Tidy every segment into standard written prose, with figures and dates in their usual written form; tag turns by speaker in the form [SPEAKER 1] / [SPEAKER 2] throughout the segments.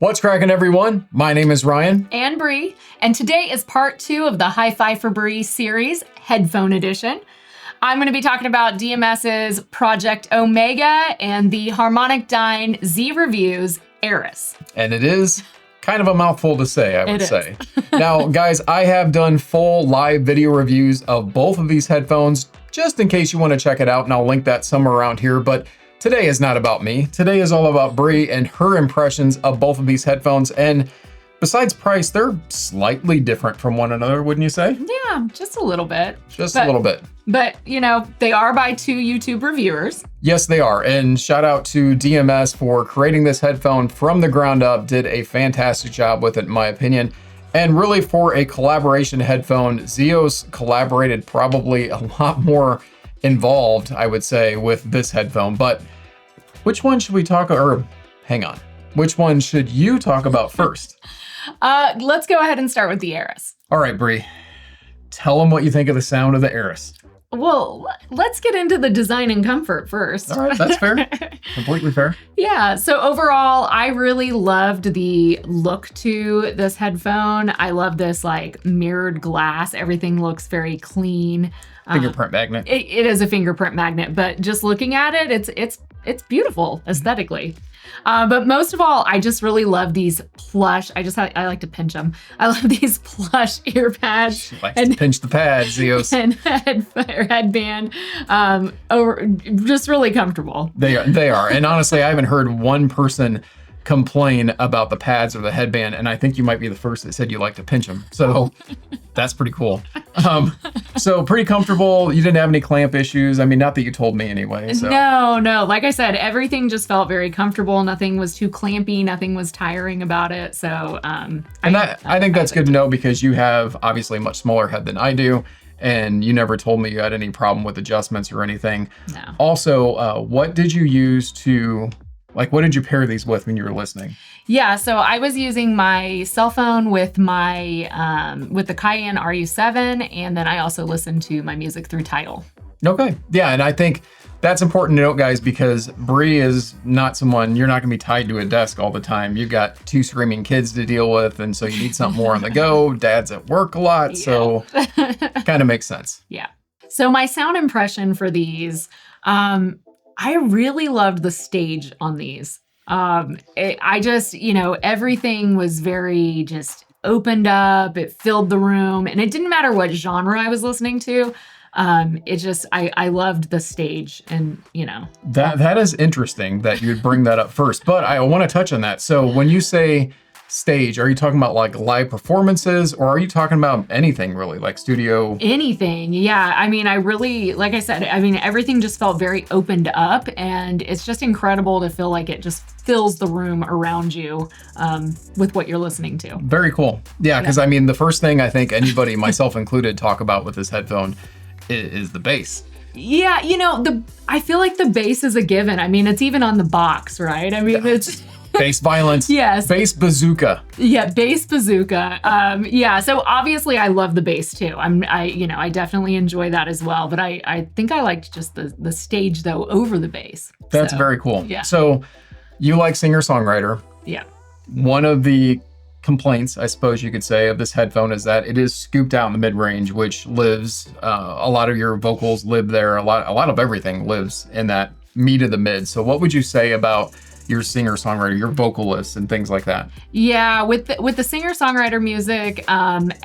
[SPEAKER 1] What's cracking, everyone? My name is Ryan.
[SPEAKER 2] And Bree, and today is part 2 of the Hi-Fi for Bree series, Headphone Edition. I'm going to be talking about DMS's Project Omega and the Harmonicdyne ZReviews Eris.
[SPEAKER 1] And it is kind of a mouthful to say, I would say. Now, guys, I have done full live video reviews of both of these headphones, just in case you want to check it out, and I'll link that somewhere around here. But today is not about me. Today is all about Bree and her impressions of both of these headphones. And besides price, they're slightly different from one another, wouldn't you say?
[SPEAKER 2] Yeah, just a little bit.
[SPEAKER 1] Just a little bit.
[SPEAKER 2] But, you know, they are by 2 YouTube reviewers.
[SPEAKER 1] Yes, they are. And shout out to DMS for creating this headphone from the ground up. Did a fantastic job with it, in my opinion. And really, for a collaboration headphone, Zeos collaborated probably a lot more involved, I would say, with this headphone. But which one should we talk, or hang on, which one should you talk about first?
[SPEAKER 2] Let's go ahead and start with the Eris.
[SPEAKER 1] All right, Bree, tell them what you think of the sound of the Eris.
[SPEAKER 2] Well, let's get into the design and comfort first.
[SPEAKER 1] All right, that's fair. Completely fair.
[SPEAKER 2] Yeah, so overall, I really loved the look to this headphone. I love this like mirrored glass. Everything looks very clean.
[SPEAKER 1] Fingerprint magnet.
[SPEAKER 2] It is a fingerprint magnet, but just looking at it, it's beautiful aesthetically. But most of all, I just really love these plush. I like to pinch them. I love these plush ear pads.
[SPEAKER 1] She likes to pinch the pads, Zeos.
[SPEAKER 2] And headband. Just really comfortable.
[SPEAKER 1] They are. And honestly, I haven't heard one person complain about the pads or the headband, and I think you might be the first that said you like to pinch them. So that's pretty cool. So pretty comfortable. You didn't have any clamp issues. I mean, not that you told me anyway. So.
[SPEAKER 2] No. Like I said, everything just felt very comfortable. Nothing was too clampy. Nothing was tiring about it. So
[SPEAKER 1] I think that's good to know, because you have obviously a much smaller head than I do. And you never told me you had any problem with adjustments or anything.
[SPEAKER 2] No.
[SPEAKER 1] Also, what did you use to... what did you pair these with when you were listening?
[SPEAKER 2] Yeah, so I was using my cell phone with my with the Cayenne RU7, and then I also listened to my music through Tidal.
[SPEAKER 1] Okay, yeah, and I think that's important to note, guys, because Bree is not someone, you're not gonna be tied to a desk all the time. You've got 2 screaming kids to deal with, and so you need something more on the go. Dad's at work a lot, so kind of makes sense.
[SPEAKER 2] Yeah. So my sound impression for these, I really loved the stage on these. I just, everything was very just opened up. It filled the room, and it didn't matter what genre I was listening to. I loved the stage, and
[SPEAKER 1] That is interesting that you'd bring that up first, but I want to touch on that. So when you say stage, are you talking about like live performances, or are you talking about anything really, like studio?
[SPEAKER 2] Anything, yeah. I mean, I really, like I said, everything just felt very opened up, and it's just incredible to feel like it just fills the room around you with what you're listening to.
[SPEAKER 1] Very cool. Yeah, because the first thing I think anybody, myself included, talk about with this headphone is the bass.
[SPEAKER 2] Yeah, I feel like the bass is a given. It's even on the box, right? It's...
[SPEAKER 1] Bass violence.
[SPEAKER 2] Yes.
[SPEAKER 1] Bass bazooka.
[SPEAKER 2] Yeah, bass bazooka. Yeah, so obviously I love the bass too. I definitely enjoy that as well. But I think I liked just the stage though over the bass.
[SPEAKER 1] That's very cool.
[SPEAKER 2] Yeah.
[SPEAKER 1] So you like singer-songwriter.
[SPEAKER 2] Yeah.
[SPEAKER 1] One of the complaints, I suppose you could say, of this headphone is that it is scooped out in the mid-range, which lives, a lot of your vocals live there. A lot of everything lives in that meat of the mid. So what would you say about your singer-songwriter, your vocalists, and things like that?
[SPEAKER 2] Yeah, with the singer-songwriter music,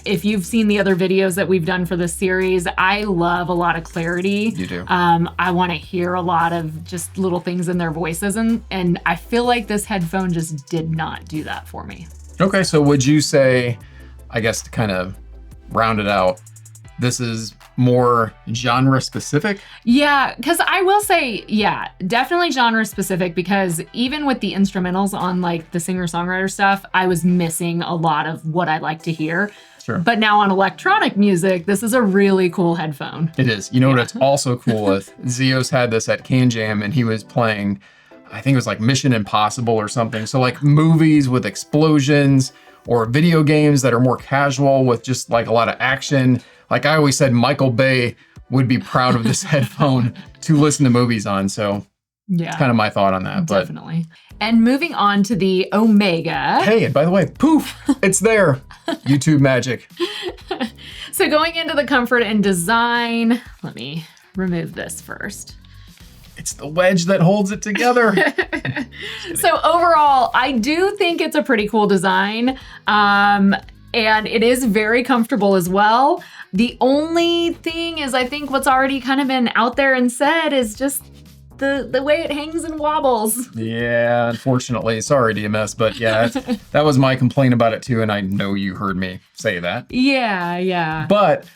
[SPEAKER 2] if you've seen the other videos that we've done for this series, I love a lot of clarity.
[SPEAKER 1] You do.
[SPEAKER 2] I want to hear a lot of just little things in their voices, and I feel like this headphone just did not do that for me.
[SPEAKER 1] Okay, so would you say, I guess to kind of round it out, this is more genre specific?
[SPEAKER 2] Yeah, because I will say, yeah, definitely genre specific, because even with the instrumentals on like the singer-songwriter stuff, I was missing a lot of what I like to hear.
[SPEAKER 1] Sure.
[SPEAKER 2] But now on electronic music, this is a really cool headphone.
[SPEAKER 1] It is. You know what it's also cool with? Zeos had this at Can Jam, and he was playing, I think it was like Mission Impossible or something. So like movies with explosions, or video games that are more casual with just like a lot of action. Like I always said, Michael Bay would be proud of this headphone to listen to movies on. So
[SPEAKER 2] Yeah.
[SPEAKER 1] Kind of my thought on that.
[SPEAKER 2] Definitely. And moving on to the Omega.
[SPEAKER 1] Hey, and by the way, poof, it's there. YouTube magic.
[SPEAKER 2] So going into the comfort and design, let me remove this first.
[SPEAKER 1] It's the wedge that holds it together.
[SPEAKER 2] So overall, I do think it's a pretty cool design. And it is very comfortable as well. The only thing is, I think what's already kind of been out there and said is just the way it hangs and wobbles.
[SPEAKER 1] Yeah, unfortunately. Sorry, DMS, but yeah, that was my complaint about it too, and I know you heard me say that.
[SPEAKER 2] Yeah.
[SPEAKER 1] But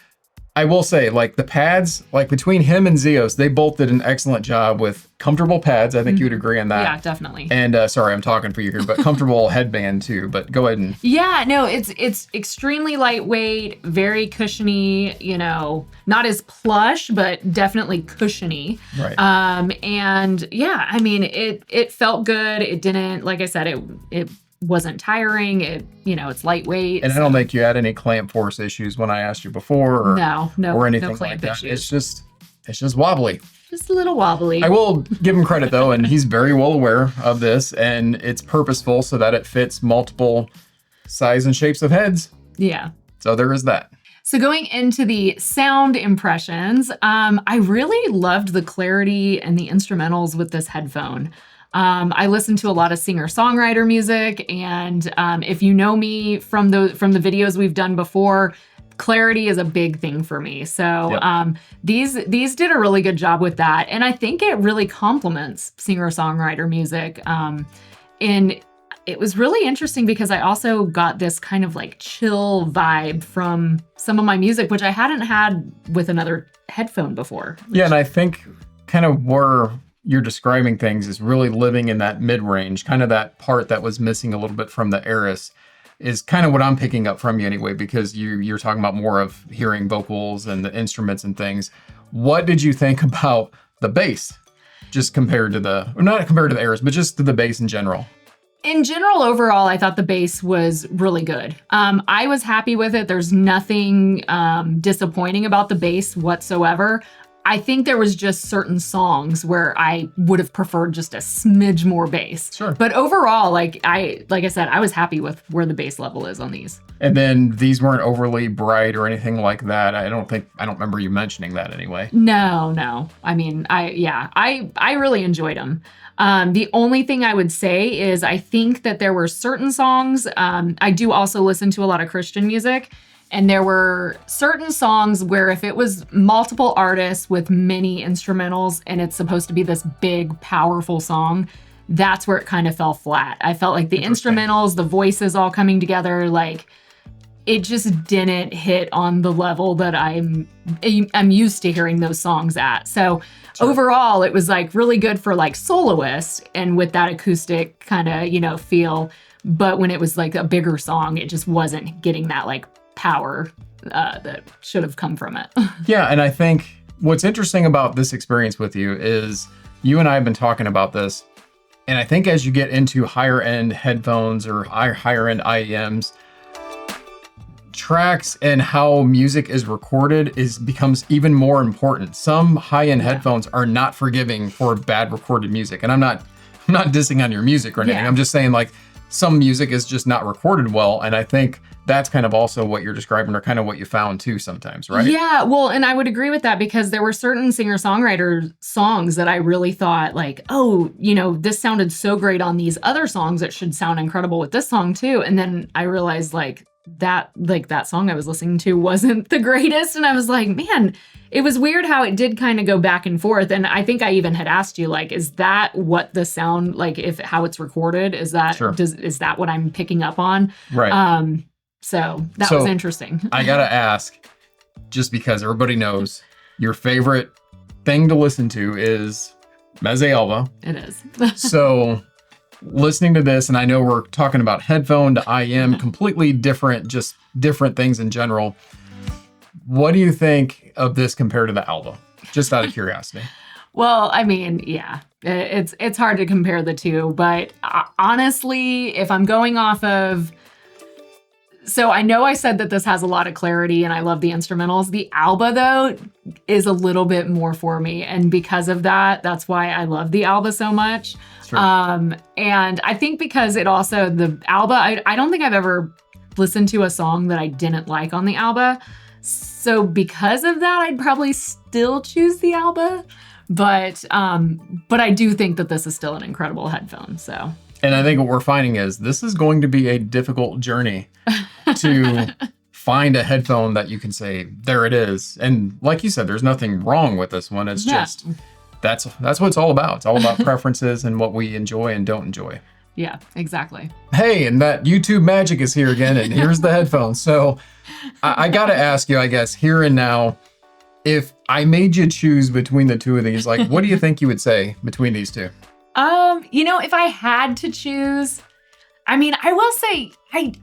[SPEAKER 1] I will say, like, the pads, like between him and Zeos, they both did an excellent job with comfortable pads. I think you would agree on that.
[SPEAKER 2] Yeah, definitely.
[SPEAKER 1] And sorry, I'm talking for you here, but comfortable headband too. But go ahead and.
[SPEAKER 2] Yeah, no, it's extremely lightweight, very cushiony, not as plush, but definitely cushiony.
[SPEAKER 1] Right.
[SPEAKER 2] And yeah, I mean, it felt good. It didn't, like I said, it wasn't tiring. It's lightweight.
[SPEAKER 1] And I don't think you had any clamp force issues when I asked you before, or anything like that.
[SPEAKER 2] Issues.
[SPEAKER 1] It's just wobbly.
[SPEAKER 2] Just a little wobbly.
[SPEAKER 1] I will give him credit though, and he's very well aware of this, and it's purposeful so that it fits multiple size and shapes of heads.
[SPEAKER 2] Yeah.
[SPEAKER 1] So there is that.
[SPEAKER 2] So going into the sound impressions, I really loved the clarity and the instrumentals with this headphone. I listen to a lot of singer-songwriter music, and if you know me from the videos we've done before, clarity is a big thing for me. So
[SPEAKER 1] Yep.
[SPEAKER 2] These did a really good job with that, and I think it really complements singer-songwriter music. And it was really interesting because I also got this kind of like chill vibe from some of my music, which I hadn't had with another headphone before.
[SPEAKER 1] Yeah, and I think kind of where you're describing things is really living in that mid-range, kind of that part that was missing a little bit from the Eris is kind of what I'm picking up from you anyway, because you're talking about more of hearing vocals and the instruments and things. What did you think about the bass, just compared to not compared to the Eris, but just to the bass in general?
[SPEAKER 2] In general, overall, I thought the bass was really good. I was happy with it. There's nothing disappointing about the bass whatsoever. I think there was just certain songs where I would have preferred just a smidge more bass.
[SPEAKER 1] Sure.
[SPEAKER 2] But overall, like I said, I was happy with where the bass level is on these.
[SPEAKER 1] And then these weren't overly bright or anything like that. I don't remember you mentioning that anyway.
[SPEAKER 2] No. I mean, I really enjoyed them. The only thing I would say is I think that there were certain songs, I do also listen to a lot of Christian music, and there were certain songs where if it was multiple artists with many instrumentals and it's supposed to be this big, powerful song, that's where it kind of fell flat. I felt like the instrumentals, the voices all coming together, like it just didn't hit on the level that I'm used to hearing those songs at. So overall, it was like really good for like soloists and with that acoustic kind of, feel. But when it was like a bigger song, it just wasn't getting that like power that should have come from it.
[SPEAKER 1] Yeah, and I think what's interesting about this experience with you is you and I have been talking about this, and I think as you get into higher end headphones or higher end IEMs, tracks and how music is recorded becomes even more important. Some high-end headphones are not forgiving for bad recorded music, and I'm not dissing on your music or anything. I'm just saying like some music is just not recorded well, and I think that's kind of also what you're describing, or kind of what you found too sometimes, right?
[SPEAKER 2] Yeah, well, and I would agree with that because there were certain singer-songwriter songs that I really thought like, oh, this sounded so great on these other songs, it should sound incredible with this song too. And then I realized that song I was listening to wasn't the greatest. And I was like, man, it was weird how it did kind of go back and forth. And I think I even had asked you, like, is that what the sound, like how it's recorded? Is that, is that what I'm picking up on?
[SPEAKER 1] Right.
[SPEAKER 2] So that was interesting.
[SPEAKER 1] I gotta ask, just because everybody knows your favorite thing to listen to is Mezze Alba.
[SPEAKER 2] It is.
[SPEAKER 1] So listening to this, and I know we're talking about headphone to IM, completely different, just different things in general. What do you think of this compared to the Alba? Just out of curiosity.
[SPEAKER 2] Well, I mean, yeah, it's hard to compare the two, but honestly, if I'm going off of So I know I said that this has a lot of clarity and I love the instrumentals. The Alba, though, is a little bit more for me. And because of that, that's why I love the Alba so much.
[SPEAKER 1] Sure.
[SPEAKER 2] And I think because it also, the Alba, I don't think I've ever listened to a song that I didn't like on the Alba. So because of that, I'd probably still choose the Alba. But I do think that this is still an incredible headphone, so.
[SPEAKER 1] And I think what we're finding is this is going to be a difficult journey to find a headphone that you can say, there it is. And like you said, there's nothing wrong with this one. It's just, that's what it's all about. It's all about preferences and what we enjoy and don't enjoy.
[SPEAKER 2] Yeah, exactly.
[SPEAKER 1] Hey, and that YouTube magic is here again, and here's the headphones. So I got to ask you, I guess, here and now, if I made you choose between the two of these, like, what do you think you would say between these two?
[SPEAKER 2] If I had to choose, I mean, I will say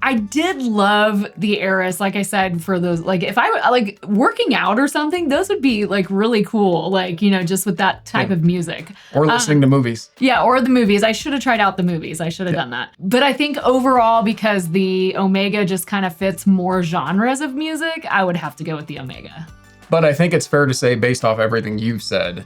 [SPEAKER 2] I did love the Eris, like I said, for those, like, if I like working out or something, those would be like really cool, like, just with that type of music.
[SPEAKER 1] Or listening to movies.
[SPEAKER 2] Yeah, or the movies. I should have tried out the movies. I should have done that. But I think overall, because the Omega just kind of fits more genres of music, I would have to go with the Omega.
[SPEAKER 1] But I think it's fair to say, based off everything you've said,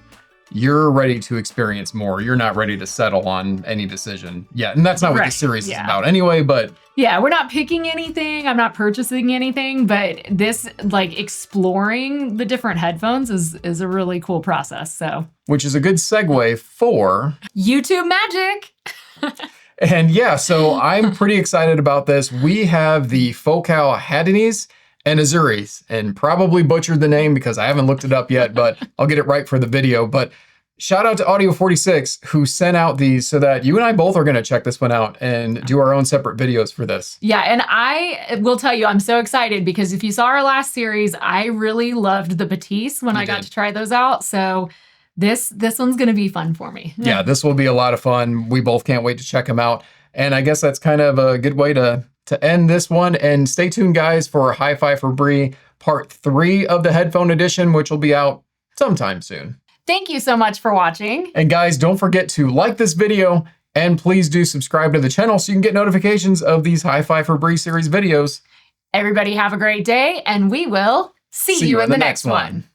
[SPEAKER 1] you're ready to experience more. You're not ready to settle on any decision yet. And that's not what the series is about anyway, but...
[SPEAKER 2] Yeah, we're not picking anything. I'm not purchasing anything, but this, like, exploring the different headphones is a really cool process, so... Which
[SPEAKER 1] is a good segue for...
[SPEAKER 2] YouTube magic!
[SPEAKER 1] And yeah, so I'm pretty excited about this. We have the Focal Headphone and Eris, and probably butchered the name because I haven't looked it up yet, but I'll get it right for the video. But shout out to Audio 46 who sent out these so that you and I both are going to check this one out and do our own separate videos for this.
[SPEAKER 2] Yeah, and I will tell you, I'm so excited because if you saw our last series, I really loved the pt2 when I got to try those out. So this one's going to be fun for me.
[SPEAKER 1] Yeah, this will be a lot of fun. We both can't wait to check them out. And I guess that's kind of a good way to end this one. And stay tuned, guys, for Hi-Fi for Brie Part 3 of the Headphone Edition, which will be out sometime soon.
[SPEAKER 2] Thank you so much for watching.
[SPEAKER 1] And guys, don't forget to like this video, and please do subscribe to the channel so you can get notifications of these Hi-Fi for Brie series videos.
[SPEAKER 2] Everybody have a great day, and we will see you in the next one.